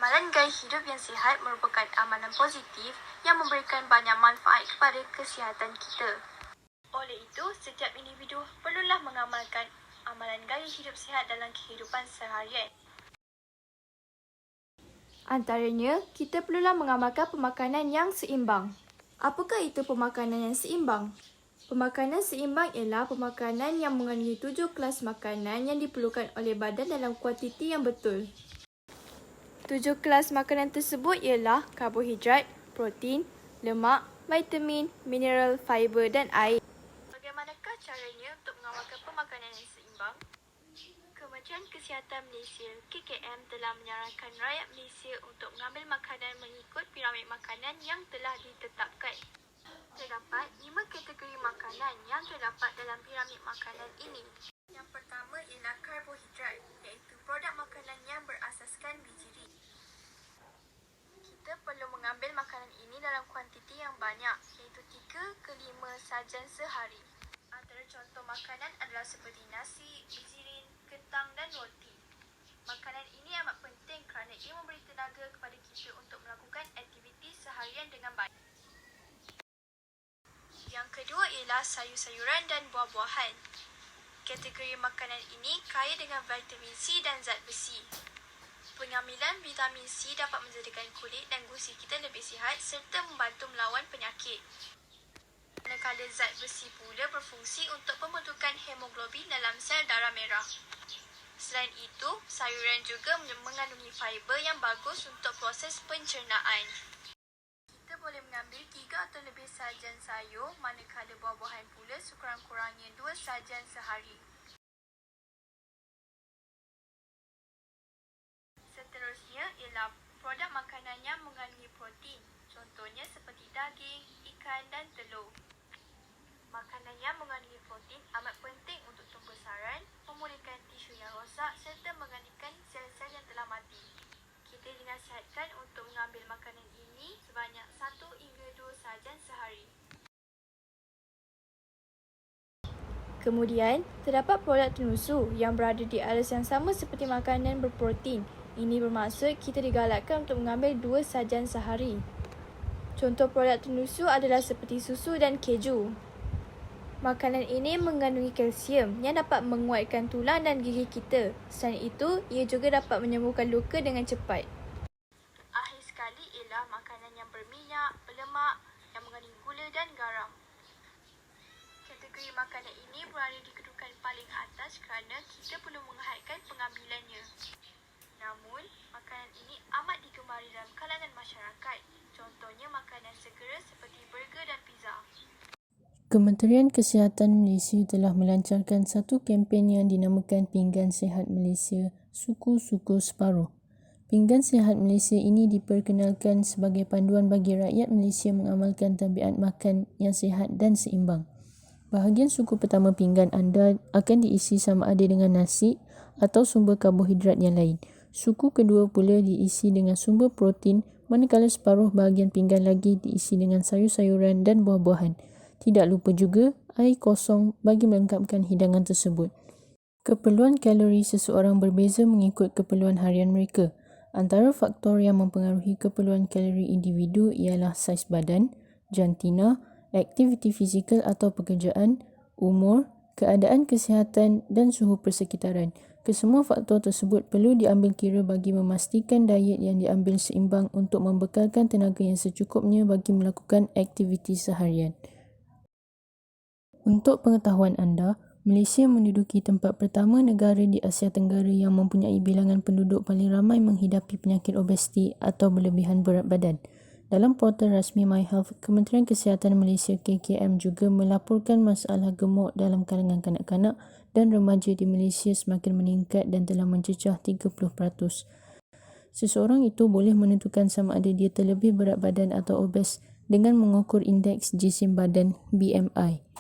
Amalan gaya hidup yang sihat merupakan amalan positif yang memberikan banyak manfaat kepada kesihatan kita. Oleh itu, setiap individu perlulah mengamalkan amalan gaya hidup sihat dalam kehidupan seharian. Antaranya, kita perlulah mengamalkan pemakanan yang seimbang. Apakah itu pemakanan yang seimbang? Pemakanan seimbang ialah pemakanan yang mengandungi 7 kelas makanan yang diperlukan oleh badan dalam kuantiti yang betul. 7 kelas makanan tersebut ialah karbohidrat, protein, lemak, vitamin, mineral, fiber dan air. Bagaimanakah caranya untuk mengamalkan pemakanan yang seimbang? Kementerian Kesihatan Malaysia (KKM) telah menyarankan rakyat Malaysia untuk mengambil makanan mengikut piramid makanan yang telah ditetapkan. Terdapat 5 kategori makanan yang terdapat dalam piramid makanan ini. Yang pertama ialah karbohidrat, iaitu produk makanan yang berasaskan biji. Kita perlu mengambil makanan ini dalam kuantiti yang banyak, iaitu 3 ke 5 sahajan sehari. Antara contoh makanan adalah seperti nasi, bijirin, kentang dan roti. Makanan ini amat penting kerana ia memberi tenaga kepada kita untuk melakukan aktiviti seharian dengan baik. Yang kedua ialah sayur-sayuran dan buah-buahan. Kategori makanan ini kaya dengan vitamin C dan zat besi. Pengambilan vitamin C dapat menjadikan kulit dan gusi kita lebih sihat serta membantu melawan penyakit. Manakala zat besi pula berfungsi untuk pembentukan hemoglobin dalam sel darah merah. Selain itu, sayuran juga mengandungi fiber yang bagus untuk proses pencernaan. Kita boleh mengambil 3 atau lebih sahajan sayur, manakala buah-buahan pula sekurang-kurangnya 2 sahajan sehari. Seterusnya ialah produk makanan yang mengandungi protein, contohnya seperti daging, ikan dan telur. Makanan yang mengandungi protein amat penting untuk pembesaran, memulihkan tisu yang rosak serta menggantikan sel-sel yang telah mati. Kita dinasihatkan untuk mengambil makanan ini sebanyak 1 hingga 2 sahajan sehari. Kemudian, terdapat produk tenusu yang berada di aras yang sama seperti makanan berprotein. Ini bermaksud kita digalakkan untuk mengambil 2 sahajan sehari. Contoh produk tenusu adalah seperti susu dan keju. Makanan ini mengandungi kalsium yang dapat menguatkan tulang dan gigi kita. Selain itu, ia juga dapat menyembuhkan luka dengan cepat. Akhir sekali ialah makanan yang berminyak, berlemak, yang mengandungi gula dan garam. Kategori makanan ini berada di kedudukan paling atas kerana kita perlu menghadkan pengambilannya. Namun, makanan ini amat digemari dalam kalangan masyarakat. Contohnya makanan segera seperti burger dan pizza. Kementerian Kesihatan Malaysia telah melancarkan satu kempen yang dinamakan Pinggan Sihat Malaysia Suku-Suku Separuh. Pinggan Sihat Malaysia ini diperkenalkan sebagai panduan bagi rakyat Malaysia mengamalkan tabiat makan yang sihat dan seimbang. Bahagian suku pertama pinggan anda akan diisi sama ada dengan nasi atau sumber karbohidrat yang lain. Suku kedua pula diisi dengan sumber protein, manakala separuh bahagian pinggan lagi diisi dengan sayur-sayuran dan buah-buahan. Tidak lupa juga air kosong bagi melengkapkan hidangan tersebut. Keperluan kalori seseorang berbeza mengikut keperluan harian mereka. Antara faktor yang mempengaruhi keperluan kalori individu ialah saiz badan, jantina, aktiviti fizikal atau pekerjaan, umur, keadaan kesihatan dan suhu persekitaran. Kesemua faktor tersebut perlu diambil kira bagi memastikan diet yang diambil seimbang untuk membekalkan tenaga yang secukupnya bagi melakukan aktiviti seharian. Untuk pengetahuan anda, Malaysia menduduki tempat pertama negara di Asia Tenggara yang mempunyai bilangan penduduk paling ramai menghidapi penyakit obesiti atau berlebihan berat badan. Dalam portal rasmi MyHealth, Kementerian Kesihatan Malaysia (KKM) juga melaporkan masalah gemuk dalam kalangan kanak-kanak dan remaja di Malaysia semakin meningkat dan telah mencecah 30%. Seseorang itu boleh menentukan sama ada dia terlebih berat badan atau obes dengan mengukur indeks jisim badan BMI.